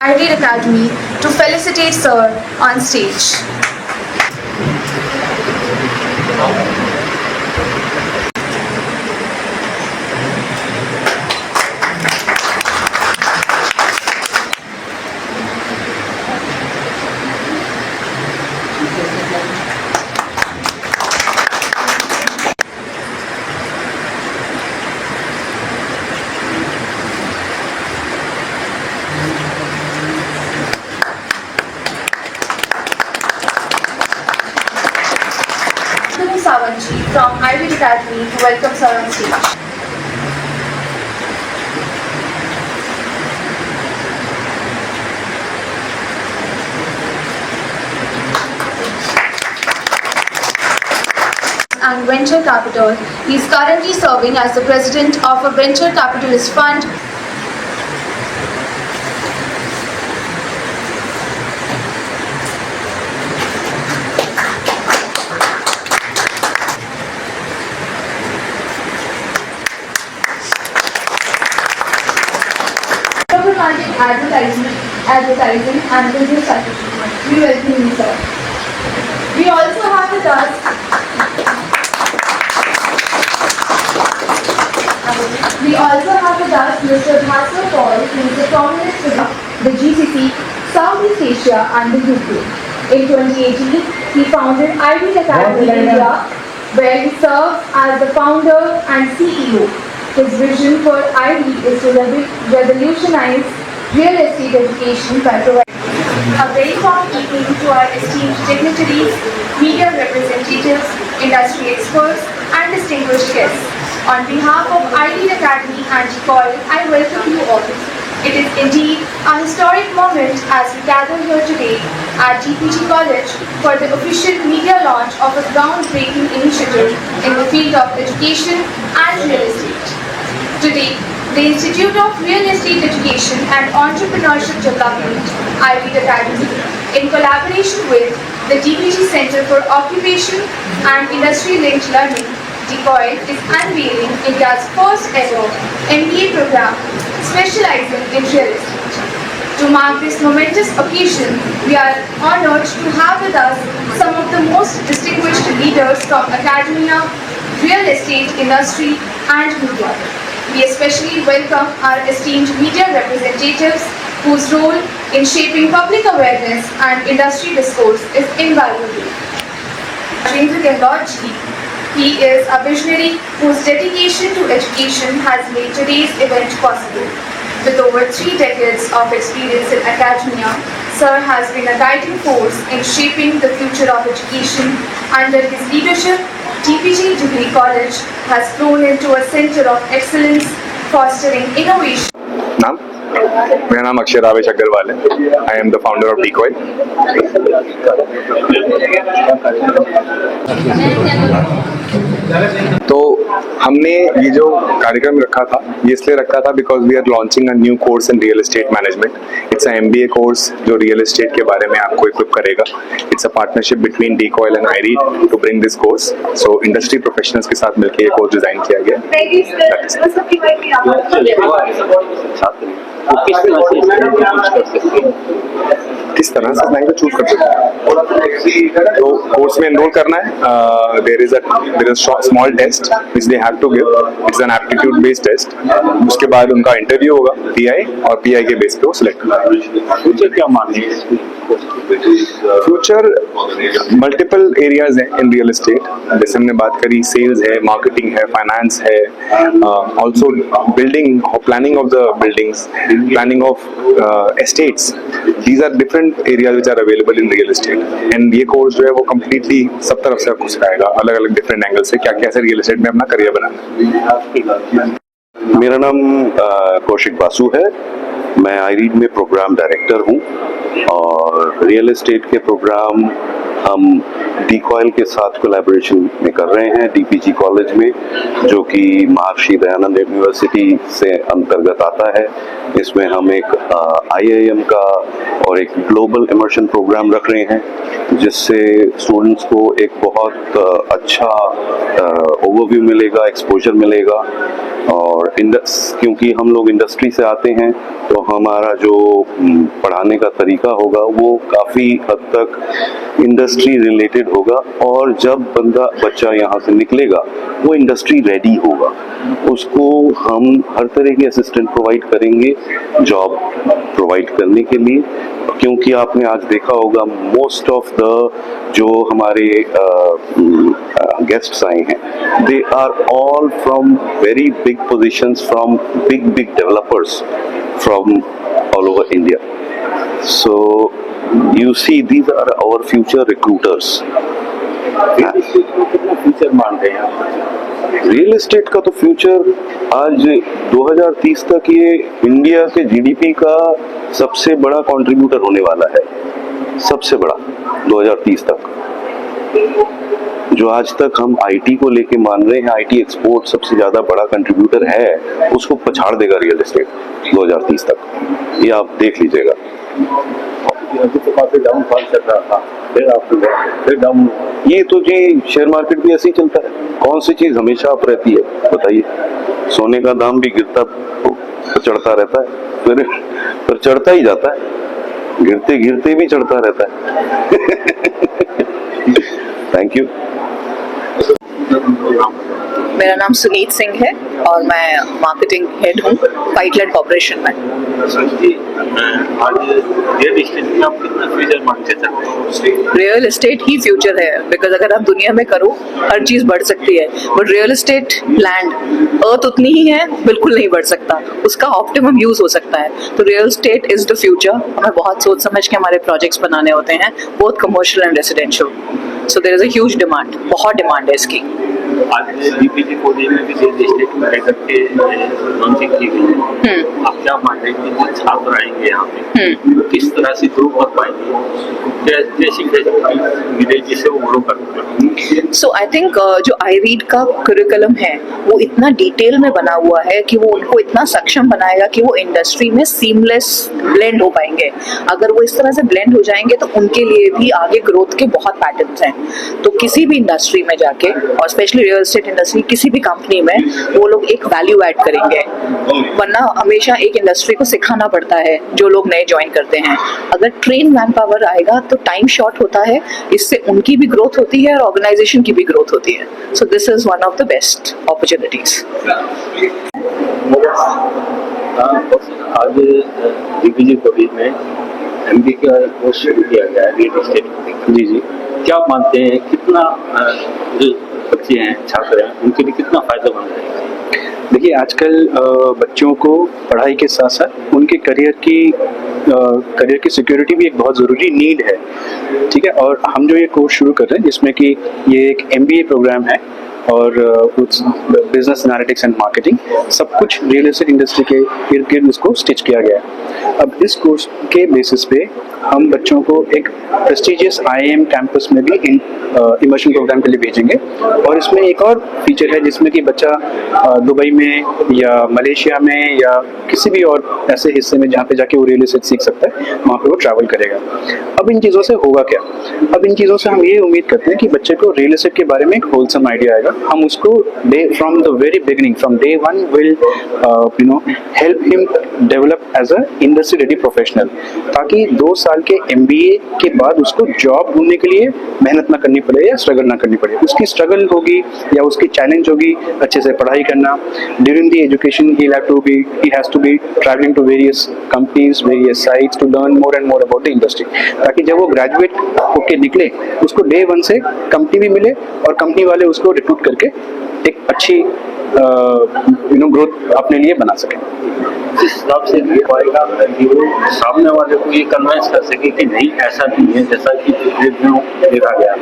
Ivy Academy to felicitate Sir on stage. Savanji from Ivy Academy to welcome Sir on stage. And Venture Capital. He is currently serving as the president of a venture capitalist fund. Advertising and business strategy. We welcome you, sir. We also have with us Mr. Bhaskar Paul, who is a prominent figure of the GCC, Southeast Asia and the UK. In 2018, he founded Ivy Academy India, where he serves as the founder and CEO. His vision for Ivy is to revolutionize real estate education by providing a very warm evening to our esteemed dignitaries, media representatives, industry experts, and distinguished guests. On behalf of Ivy Academy and DCOIL, I welcome you all. It is indeed a historic moment as we gather here today at DPG College for the official media launch of a groundbreaking initiative in the field of education and real estate. Today, the Institute of Real Estate Education and Entrepreneurship Development, Ivy Academy, in collaboration with the DPG Center for Occupation and Industry-Linked Learning, DCOIL, is unveiling India's first ever MBA program specializing in real estate. To mark this momentous occasion, we are honored to have with us some of the most distinguished leaders from academia, real estate industry, and media. We especially welcome our esteemed media representatives whose role in shaping public awareness and industry discourse is invaluable. Rajendra Gehlot-ji, he is a visionary whose dedication to education has made today's event possible. With over 3 decades of experience in academia, Sir has been a guiding force in shaping the future of education. Under his leadership, DPG Degree College has grown into a center of excellence, fostering innovation. मेरा नाम अक्षय रावेश अग्रवाल है. I am the founder of DCOIL. तो हमने ये जो कार्यक्रम रखा था ये इसलिए रखा था because we are launching a new course in real estate management. It's a MBA course जो रियल एस्टेट के बारे में आपको इक्विप करेगा. It's a partnership between DCOIL and IREAD to bring this course. So industry professionals के साथ मिलकर ये कोर्स डिजाइन किया गया. किस तरह से लैंग्वेज चूज कर सकते हैं तो कोर्स में एनरोल करना है. There is a small test which they have to give. It's an aptitude based test. उसके बाद उनका इंटरव्यू होगा PI और PI के बेस पे वो सिलेक्ट होगा. फ्यूचर क्या मानते हैं? फ्यूचर मल्टीपल एरियाज हैं इन रियल एस्टेट. जैसे हमने बात करी सेल्स है, मार्केटिंग है, फाइनेंस है, also building, planning of the buildings, planning of estates. These are different areas which are available in real estate. And ये कोर्स जो है वो completely सब तरफ से आपको सिखाएगा अलग अलग डिफरेंट एंगल से क्या कैसे रियल एस्टेट में अपना करियर बनाना. मेरा नाम कौशिक बासु है. मैं IREAD में प्रोग्राम डायरेक्टर हूँ और रियल एस्टेट के प्रोग्राम हम DCOIL के साथ कोलैबोरेशन में कर रहे हैं DPG कॉलेज में, जो कि महर्षि दयानंद यूनिवर्सिटी से अंतर्गत आता है. इसमें हम एक IIM का और एक ग्लोबल इमर्शन प्रोग्राम रख रहे हैं जिससे स्टूडेंट्स को एक बहुत अच्छा ओवरव्यू मिलेगा, एक्सपोजर मिलेगा और क्योंकि हम लोग इंडस्ट्री से आते हैं तो हमारा जो पढ़ाने का तरीका होगा वो काफ़ी हद तक इंडस्ट्री रिलेटेड होगा, और जब बच्चा यहाँ से निकलेगा वो इंडस्ट्री रेडी होगा। उसको हम हर तरह के असिस्टेंट प्रोवाइड करेंगे जॉब प्रोवाइड करने के लिए, क्योंकि आपने आज देखा होगा मोस्ट ऑफ द जो हमारे गेस्ट्स आए हैं they are all from very big positions, from big developers from all over India. So you see these are our future recruiters. Future मान रहे हैं रियल एस्टेट का तो फ्यूचर आज 2030 तक ये इंडिया के जीडीपी का सबसे बड़ा कंट्रीब्यूटर होने वाला है, सबसे बड़ा 2030 तक। जो आज तक हम आईटी को लेके मान रहे हैं, आईटी एक्सपोर्ट सबसे ज्यादा बड़ा कंट्रीब्यूटर है, उसको पछाड़ देगा रियल एस्टेट 2030 तक, ये आप देख लीजिएगा। अभी तो काफी डाउनफॉल चल रहा था, फिर डाउन। ये तो जी शेयर मार्केट भी ऐसे ही चलता है, कौन सी चीज हमेशा अप रहती है बताइए? सोने का दाम भी गिरता चढ़ता रहता है, फिर चढ़ता ही जाता है, गिरते गिरते भी चढ़ता रहता है। Thank you. मेरा नाम सुनीत सिंह है और मैं मार्केटिंग हेड हूँ फाइटलैंड कॉर्पोरेशन में। आज रियल एस्टेट में आप कितना फ्यूचर मानते हैं? रियल एस्टेट ही फ्यूचर है, बिकॉज अगर आप दुनिया में करो हर चीज बढ़ सकती है, बट रियल एस्टेट लैंड अर्थ उतनी ही है, बिल्कुल नहीं बढ़ सकता, उसका ऑप्टिमम यूज हो सकता है। तो real estate is the future. हमें बहुत सोच समझ के हमारे प्रोजेक्ट्स बनाने होते हैं, both commercial and residential. So there is a huge demand, बहुत डिमांड है इसकी। आज डीपीजी कॉलेज में भी रियल एस्टेट को लेकर के लॉन्चिंग की गई है। आप क्या मान रहे हैं कि छात्र आएंगे यहाँ पे किस तरह से ग्रो कर पाएंगे, कैसी मिले जिससे वो ग्रो कर पाएंगे? सो आई थिंक जो आई रीड का करिकुलम है वो इतना डिटेल में बना हुआ है कि वो उनको इतना सक्षम बनाएगा कि वो इंडस्ट्री में सीमलेस ब्लेंड हो पाएंगे। अगर वो इस तरह से ब्लेंड हो जाएंगे तो उनके लिए भी आगे ग्रोथ के बहुत पैटर्न्स हैं। तो किसी भी इंडस्ट्री में जाके, और स्पेशली रियल एस्टेट इंडस्ट्री, किसी भी कंपनी में वो लोग एक वैल्यू ऐड करेंगे, वरना हमेशा एक इंडस्ट्री को सिखाना पड़ता है जो लोग नए ज्वाइन करते हैं। अगर ट्रेन मैन पावर आएगा तो टाइम शॉर्ट होता है, इससे उनकी भी ग्रोथ होती है और ऑर्गेनाइजेशन की भी ग्रोथ होती है। So this is one of the best opportunities. आज डीपीजी कॉलेज में एमबी का कोर्स शुरू किया गया है रियल एस्टेट को। जी जी, क्या मानते हैं कितना जो बच्चे हैं, छात्र हैं, उनके लिए कितना फायदा बन रहा है? देखिए, आजकल बच्चों को पढ़ाई के साथ साथ उनके करियर की सिक्योरिटी भी एक बहुत ज़रूरी नीड है, ठीक है। और हम जो ये कोर्स शुरू कर रहे हैं जिसमें कि ये एक MBA प्रोग्राम है और कुछ बिजनेस एनालिटिक्स एंड मार्केटिंग, सब कुछ रियल एस्टेट इंडस्ट्री के इर्द गिर्द इसको स्टिच किया गया है। अब इस कोर्स के बेसिस पे हम बच्चों को एक प्रेस्टिजियस IIM कैंपस में भी इमर्शन प्रोग्राम के लिए भेजेंगे। और इसमें एक और फीचर है जिसमें कि बच्चा दुबई में या मलेशिया में या किसी भी और ऐसे हिस्से में जहाँ पे जाके वो रियल एस्टेट सीख सकता है, वहाँ पे वो ट्रैवल करेगा। अब इन चीज़ों से होगा क्या? अब इन चीज़ों से हम ये उम्मीद करते हैं कि बच्चे को रियल एस्टेट के बारे में एक होलसम आइडिया आएगा। हम उसको from the very beginning, from day one will help him develop as a industry ready professional, ताकि 2 साल के MBA के बाद उसको जॉब ढूंढने के लिए मेहनत ना करनी पड़े या स्ट्रगल ना करनी पड़े। उसकी स्ट्रगल होगी या उसकी चैलेंज होगी अच्छे से पढ़ाई करना। During the education he has to be traveling to various companies, various sites to learn more and more about the industry, ताकि जब वो ग्रेजुएट होके निकले उसको डे 1 से कंपनी भी मिले और कंपनी वाले उसको रिक्रूट करके एक अच्छी ग्रोथ अपने लिए बना सके। इस हिसाब से ये पाएगा कि वो सामने वाले को ये कन्विंस कर सके कि नहीं ऐसा नहीं है जैसा कि देखा गया।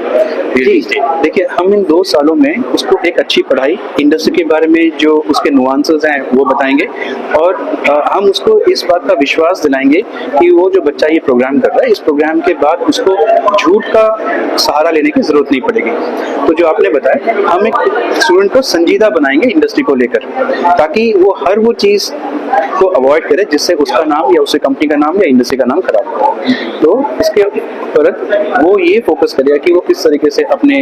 देखिए, हम इन 2 सालों में उसको एक अच्छी पढ़ाई, इंडस्ट्री के बारे में जो उसके नुआंसेस हैं वो बताएंगे, और हम उसको इस बात का विश्वास दिलाएंगे कि वो जो बच्चा ये प्रोग्राम कर रहा है, इस प्रोग्राम के बाद उसको झूठ का सहारा लेने की जरूरत नहीं पड़ेगी। तो जो आपने बताया, हम एक स्टूडेंट को संजीदा बनाएंगे इंडस्ट्री को लेकर, ताकि वो हर वो चीज को अवॉइड करे जिससे उसका नाम या उससे कंपनी का नाम या इंडस्ट्री का नाम खराब हो। तो इसके ऊपर वो ये फोकस करेगा कि वो किस तरीके से अपने